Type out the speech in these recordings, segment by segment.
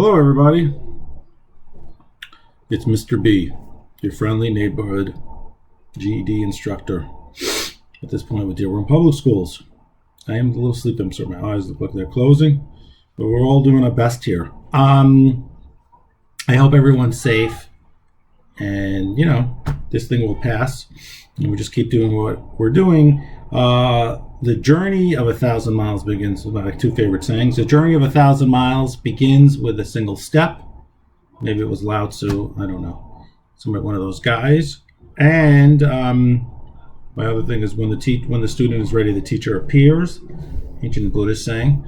Hello everybody, it's Mr. B, your friendly neighborhood GED instructor. At this point with Deer Room Public Schools. I am a little sleepy, so my eyes look like they're closing, but we're all doing our best here. I hope everyone's safe, and this thing will pass, and we just keep doing what we're doing. The journey of 1,000 miles begins with my two favorite sayings. The journey of 1,000 miles begins with a single step. Maybe it was Lao Tzu, I don't know. Somebody, one of those guys. And my other thing is when the student is ready, the teacher appears. Ancient Buddhist saying,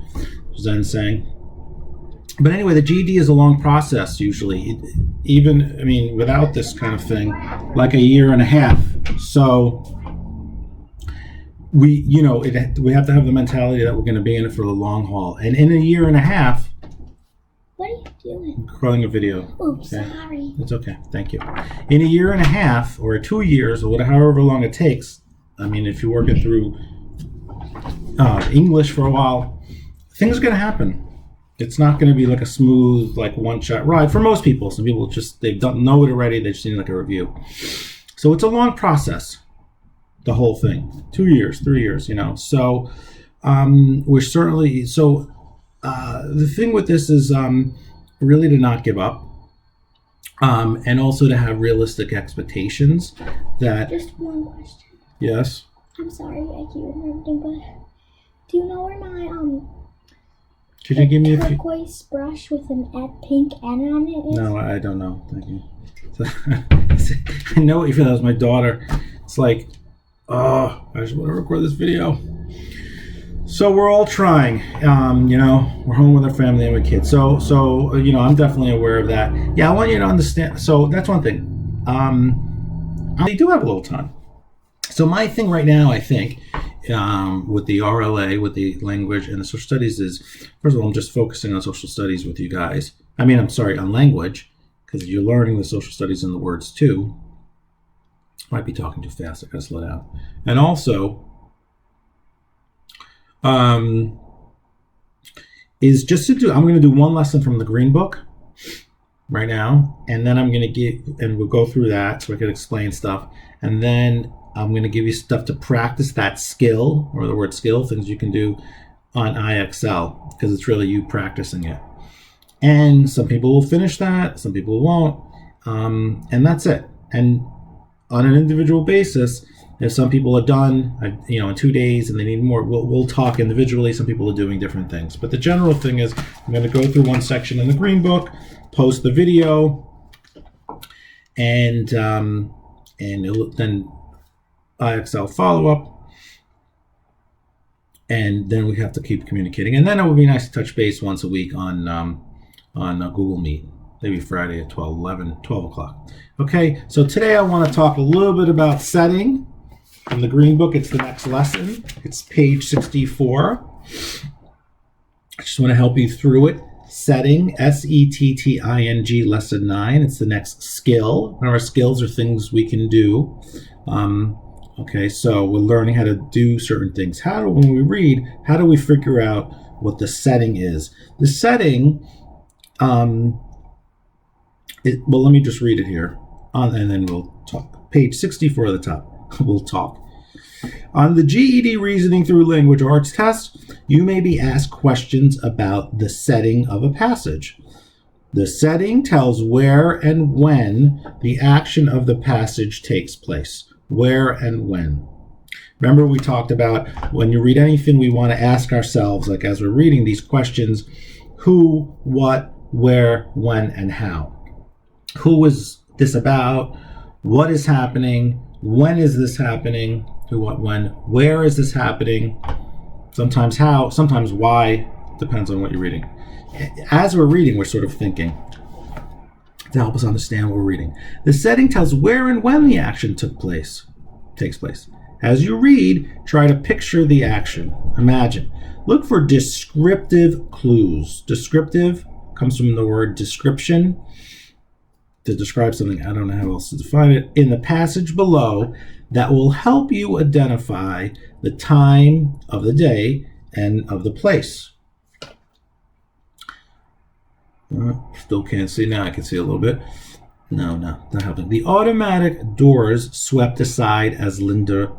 Zen saying. But anyway, the GED is a long process usually. Without this kind of thing, like a year and a half. So we have to have the mentality that we're going to be in it for the long haul. And in a year and a half. What are you doing? I'm recording a video. Oh, okay? Sorry. It's okay. Thank you. In a year and a half, or 2 years, or however long it takes. If you're working through English for a while, things are going to happen. It's not going to be like a smooth, one-shot ride for most people. Some people they don't know it already. They just need a review. So it's a long process. The whole thing, 2 years, 3 years, So we're certainly the thing with this is really to not give up, and also to have realistic expectations. That just one question. Yes. I'm sorry, I keep interrupting, but do you know where my Could you give me a turquoise brush with a pink N on it is? No, I don't know. Thank you. I know what you feel. That was my daughter. It's like, oh, I just want to record this video. So we're all trying. We're home with our family and with kids. So I'm definitely aware of that. Yeah, I want you to understand. So that's one thing. I do have a little time. So my thing right now, I think, with the RLA, with the language and the social studies is, first of all, I'm just focusing on social studies with you guys. On language, because you're learning the social studies and the words too. Might be talking too fast. I gotta slow down. And also, is just to do. I'm going to do one lesson from the Green Book right now, and then I'm going to we'll go through that so I can explain stuff, and then I'm going to give you stuff to practice that skill, or the word skill, things you can do on IXL, because it's really you practicing it. And some people will finish that, some people won't, and that's it. And on an individual basis, if some people are done, in 2 days and they need more, we'll talk individually. Some people are doing different things. But the general thing is, I'm going to go through one section in the Green Book, post the video, and then IXL follow-up, and then we have to keep communicating. And then it would be nice to touch base once a week on Google Meet, maybe Friday at 12 o'clock. Okay, so today I want to talk a little bit about setting. In the Green Book, it's the next lesson. It's page 64. I just want to help you through it. Setting, SETTING, lesson 9. It's the next skill. Our skills are things we can do. Okay, so we're learning how to do certain things. When we read, how do we figure out what the setting is? The setting, let me just read it here, and then we'll talk. Page 64 at the top. We'll talk. On the GED Reasoning Through Language Arts test, you may be asked questions about the setting of a passage. The setting tells where and when the action of the passage takes place. Where and when. Remember, we talked about when you read anything, we want to ask ourselves, like as we're reading these questions, who, what, where, when, and how. Who is this about? What is happening? When is this happening? Who, what, when? Where is this happening? Sometimes how, sometimes why. Depends on what you're reading. As we're reading, we're sort of thinking to help us understand what we're reading. The setting tells where and when the action takes place. As you read, try to picture the action. Imagine. Look for descriptive clues. Descriptive comes from the word description. To describe something, I don't know how else to define it, in the passage below that will help you identify the time of the day and of the place. Still can't see. Now I can see a little bit. No, not happening. The automatic doors swept aside as Linda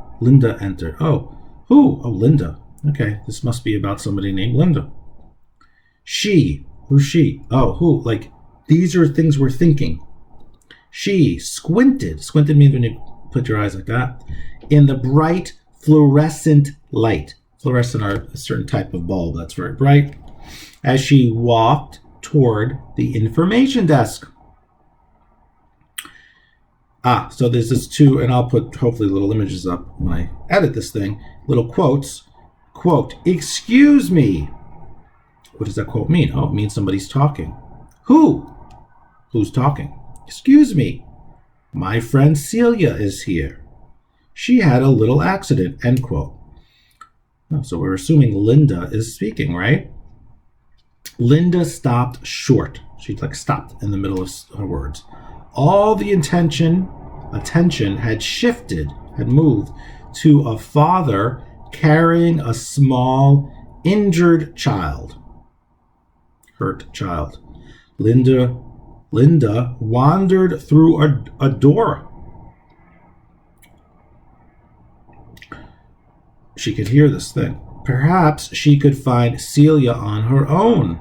entered. Oh, who? Oh, Linda. Okay, this must be about somebody named Linda. She. Who's she? Oh, who? Like, these are things we're thinking. She squinted. Squinted means when you put your eyes like that. In the bright fluorescent light. Fluorescent are a certain type of bulb that's very bright. As she walked toward the information desk. So there's this two, and I'll put hopefully little images up when I edit this thing. Little quotes. Quote, excuse me. What does that quote mean? Oh, it means somebody's talking. Who? Who's talking? Excuse me. My friend Celia is here. She had a little accident, end quote. Oh, so we're assuming Linda is speaking, right? Linda stopped short. She stopped in the middle of her words. All the attention had moved to a father carrying a small, injured child. Hurt child. Linda wandered through a door. She could hear this thing. Perhaps she could find Celia on her own.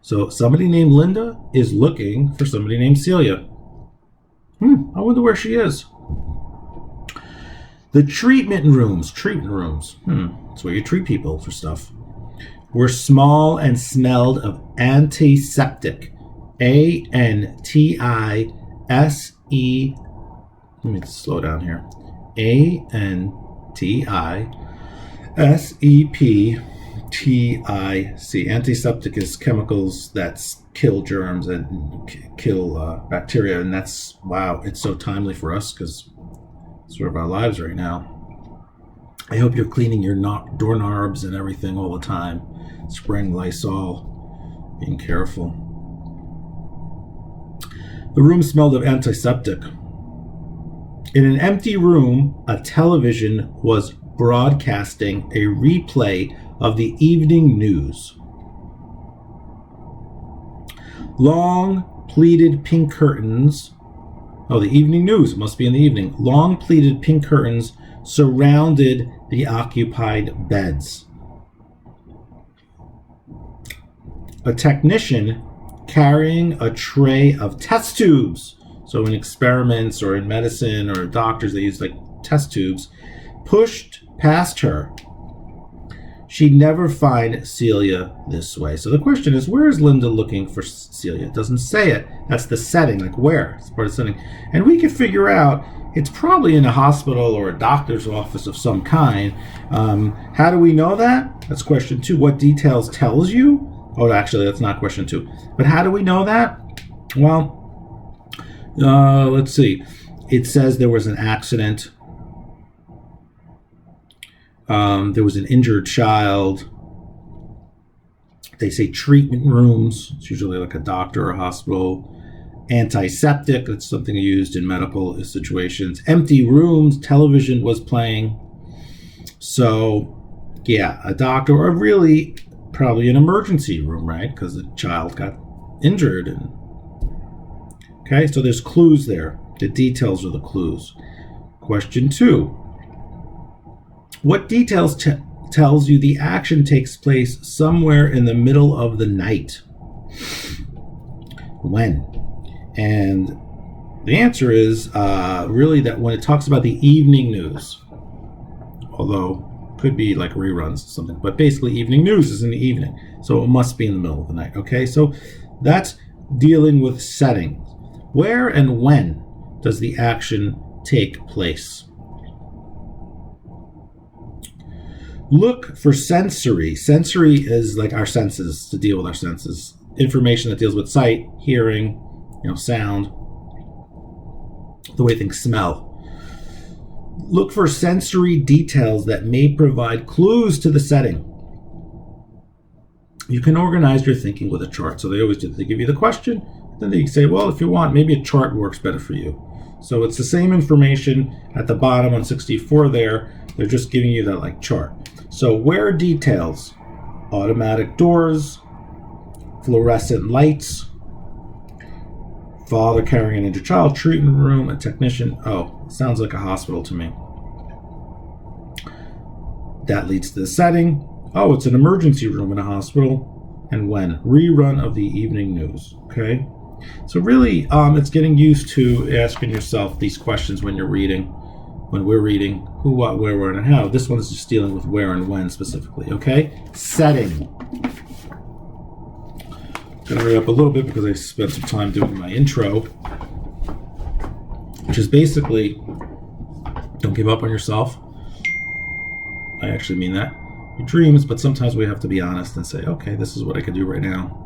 So somebody named Linda is looking for somebody named Celia. I wonder where she is. The treatment rooms. That's where you treat people for stuff. Were small and smelled of antiseptic. A-N-T-I-S-E. Let me slow down here. A-N-T-I-S-E-P-T-I-C. Antiseptic is chemicals that kill germs and kill bacteria, and that's, wow, it's so timely for us because it's sort of our lives right now. I hope you're cleaning your doorknobs and everything all the time, spraying Lysol, being careful. The room smelled of antiseptic. In an empty room, a television was broadcasting a replay of the evening news. Long pleated pink curtains. Oh, the evening news. It must be in the evening. Long pleated pink curtains surrounded the occupied beds. A technician carrying a tray of test tubes. So in experiments or in medicine or doctors, they use test tubes, pushed past her. She'd never find Celia this way. So the question is, where is Linda looking for Celia? It doesn't say it. That's the setting, where? It's part of the setting. And we could figure out it's probably in a hospital or a doctor's office of some kind. How do we know that? That's question 2. What details tells you? Oh, actually, that's not question 2. But how do we know that? Well, let's see. It says there was an accident. There was an injured child. They say treatment rooms. It's usually a doctor or a hospital. Antiseptic. That's something used in medical situations. Empty rooms. Television was playing. So, yeah, a doctor, or really probably an emergency room, right? Because the child got injured. Okay, so there's clues there. The details are the clues. Question 2. What details tells you the action takes place somewhere in the middle of the night? When? And the answer is really that when it talks about the evening news, although could be reruns or something, but basically evening news is in the evening, so it must be in the middle of the night. Okay, so that's dealing with settings. Where and when does the action take place? Look for sensory. Sensory is our senses, to deal with our senses. Information that deals with sight, hearing, sound, the way things smell. Look for sensory details that may provide clues to the setting. You can organize your thinking with a chart. So they always do. They give you the question, then they say, well, if you want, maybe a chart works better for you. So it's the same information at the bottom on 64 there. They're just giving you that chart. So where details? Automatic doors, fluorescent lights, father carrying an injured child, treatment room, a technician. Oh, sounds like a hospital to me. That leads to the setting. Oh, it's an emergency room in a hospital. And when? Rerun of the evening news. Okay? So really, it's getting used to asking yourself these questions when you're reading. When we're reading who, what, where, when, and how. This one is just dealing with where and when specifically. Okay? Setting. Gonna hurry up a little bit because I spent some time doing my intro, which is basically, don't give up on yourself. I actually mean that. Your dreams, but sometimes we have to be honest and say, okay, this is what I can do right now.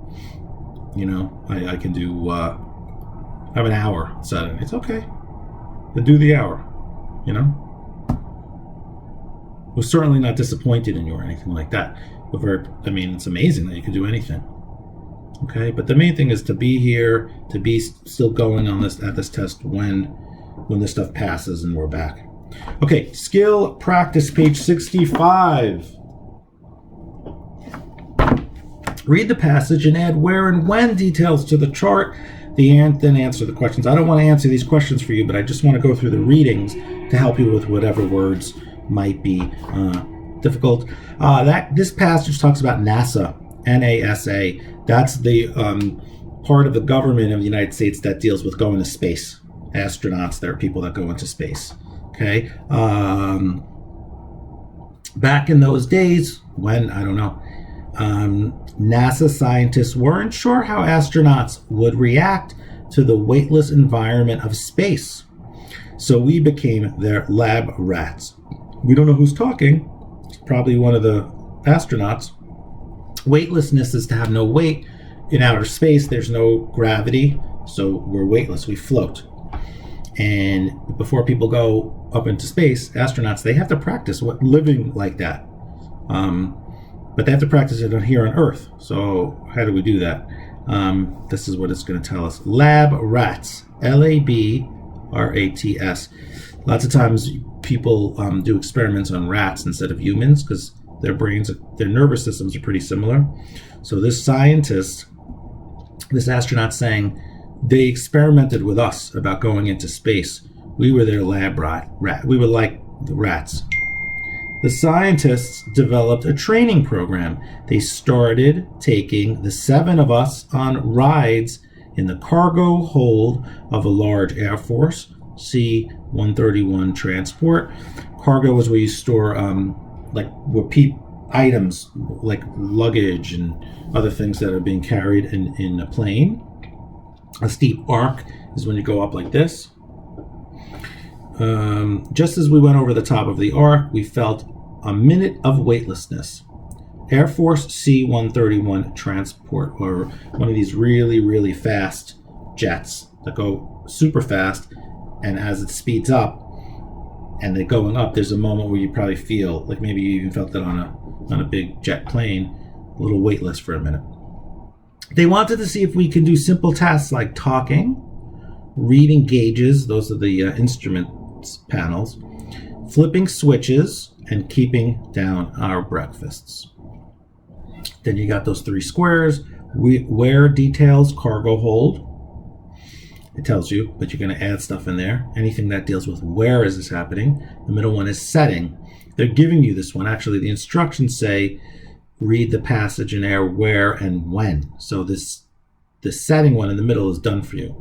You know, I can do, have an hour set it. It's okay. Then do the hour, you know? We're certainly not disappointed in you or anything like that. But it's amazing that you can do anything. Okay, but the main thing is to be here, to be still going on this at this test when this stuff passes and we're back. Okay, skill practice, page 65. Read the passage and add where and when details to the chart. Then answer the questions. I don't want to answer these questions for you, but I just want to go through the readings to help you with whatever words might be difficult. This passage talks about NASA, NASA. That's the part of the government of the United States that deals with going to space. Astronauts, there are people that go into space. Okay. Back in those days, when, I don't know, NASA scientists weren't sure how astronauts would react to the weightless environment of space. So we became their lab rats. We don't know who's talking. It's probably one of the astronauts. Weightlessness is to have no weight. In outer space, there's no gravity, so we're weightless. We float. And before people go up into space, astronauts, they have to practice living like that. But they have to practice it here on Earth. So how do we do that? This is what it's going to tell us. Lab rats. LABRATS. Lots of times people do experiments on rats instead of humans because their brains, their nervous systems are pretty similar. So this scientist, this astronaut saying, they experimented with us about going into space. We were their lab rat. We were like the rats. The scientists developed a training program. They started taking the 7 of us on rides in the cargo hold of a large Air Force C-131 transport. Cargo is where you store items like luggage and other things that are being carried in a plane. A steep arc is when you go up like this. Just as we went over the top of the arc, we felt a minute of weightlessness. Air Force C-131 transport, or one of these really, really fast jets that go super fast, and as it speeds up and they're going up, there's a moment where you probably feel like maybe you even felt that on a big jet plane, a little weightless for a minute. They wanted to see if we can do simple tasks like talking, reading gauges, those are the instruments panels, flipping switches, and keeping down our breakfasts. Then you got those 3 squares. Where details cargo hold. It tells you, but you're going to add stuff in there. Anything that deals with where is this happening. The middle one is setting. They're giving you this one. Actually, the instructions say read the passage and air where and when. So the setting one in the middle is done for you.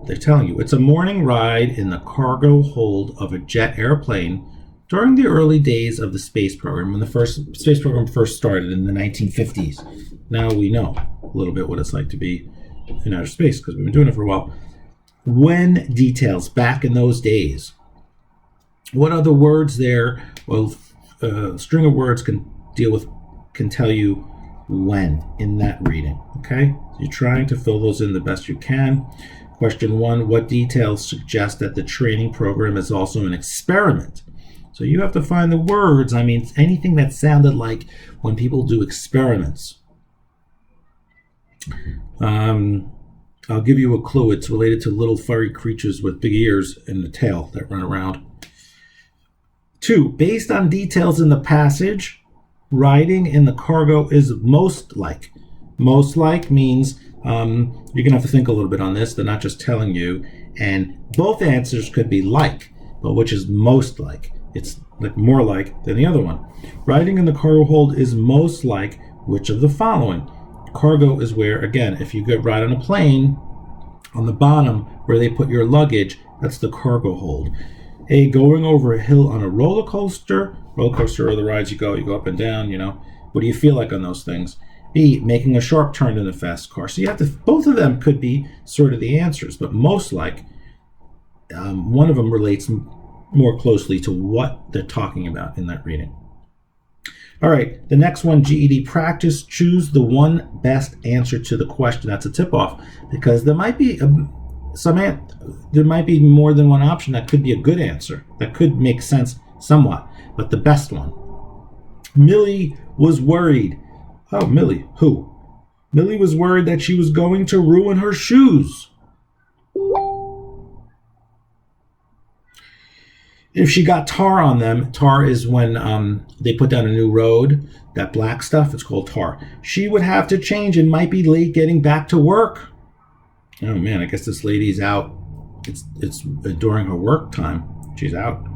They're telling you it's a morning ride in the cargo hold of a jet airplane during the early days of the space program, when the first space program first started in the 1950s. Now we know a little bit what it's like to be in outer space because we've been doing it for a while. When details, back in those days. What are the words there? Well, a string of words can tell you when in that reading. Okay? So you're trying to fill those in the best you can. Question 1, what details suggest that the training program is also an experiment? So you have to find the words. I mean, anything that sounded like when people do experiments. I'll give you a clue. It's related to little furry creatures with big ears and a tail that run around. 2, based on details in the passage, riding in the cargo is most like. Most like means you're going to have to think a little bit on this. They're not just telling you. And both answers could be like, but which is most like? It's like more like than the other one. Riding in the cargo hold is most like which of the following? Cargo is where, again, if you ride on a plane, on the bottom where they put your luggage, that's the cargo hold. A, going over a hill on a roller coaster. Roller coaster are the rides you go up and down, What do you feel like on those things? B, making a sharp turn in a fast car. So you have to, both of them could be sort of the answers, but most like, one of them relates more closely to what they're talking about in that reading. All right, the next one, GED practice. Choose the one best answer to the question. That's a tip-off, because there might be there might be more than one option that could be a good answer, that could make sense somewhat, but the best one. Millie was worried. Oh, Millie, who? Millie was worried that she was going to ruin her shoes. If she got tar on them, tar is when they put down a new road, that black stuff, it's called tar. She would have to change and might be late getting back to work. Oh man, I guess this lady's out. It's during her work time. She's out,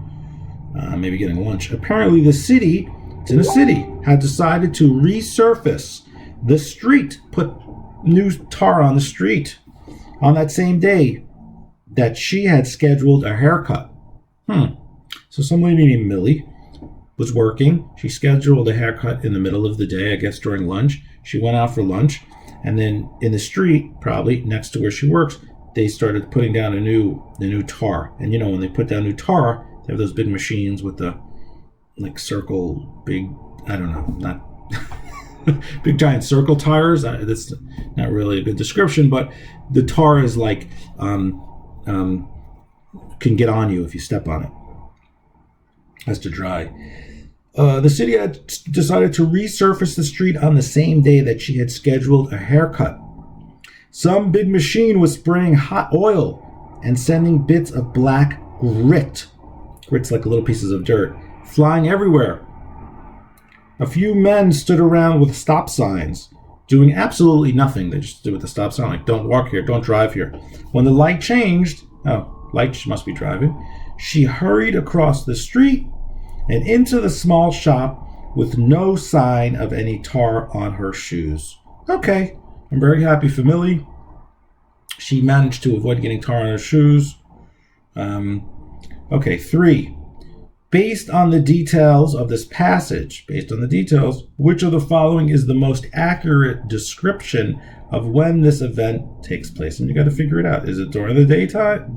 maybe getting lunch. Apparently it's in a city, had decided to resurface the street, put new tar on the street on that same day that she had scheduled a haircut. So some lady named Millie was working. She scheduled a haircut in the middle of the day, I guess during lunch. She went out for lunch, and then in the street, probably next to where she works, they started putting down the new tar. And when they put down new tar, they have those big machines with the circle, big, I don't know, not big giant circle tires. That's not really a good description, but the tar is can get on you if you step on it. Has to dry. The city had decided to resurface the street on the same day that she had scheduled a haircut. Some big machine was spraying hot oil and sending bits of black grit's like little pieces of dirt, flying everywhere. A few men stood around with stop signs, doing absolutely nothing. They just stood with the stop sign, like, don't walk here, don't drive here. When the light changed, light must be driving, she hurried across the street and into the small shop with no sign of any tar on her shoes. Okay, I'm very happy for Millie. She managed to avoid getting tar on her shoes. Okay, 3. Based on the details of this passage, which of the following is the most accurate description of when this event takes place? And you got to figure it out. Is it during the daytime,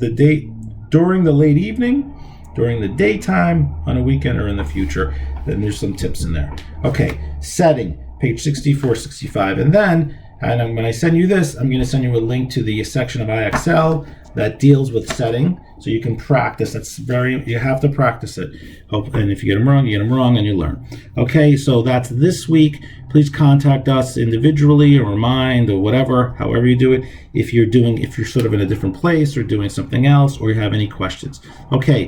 during the late evening, during the daytime, on a weekend, or in the future? Then there's some tips in there. Okay, setting, page 64, 65. And then, when I send you this, I'm going to send you a link to the section of IXL that deals with setting, so you can practice. You have to practice it. And if you get them wrong, and you learn. Okay, so that's this week. Please contact us individually or Remind or whatever, however you do it, if you're sort of in a different place or doing something else, or you have any questions. Okay,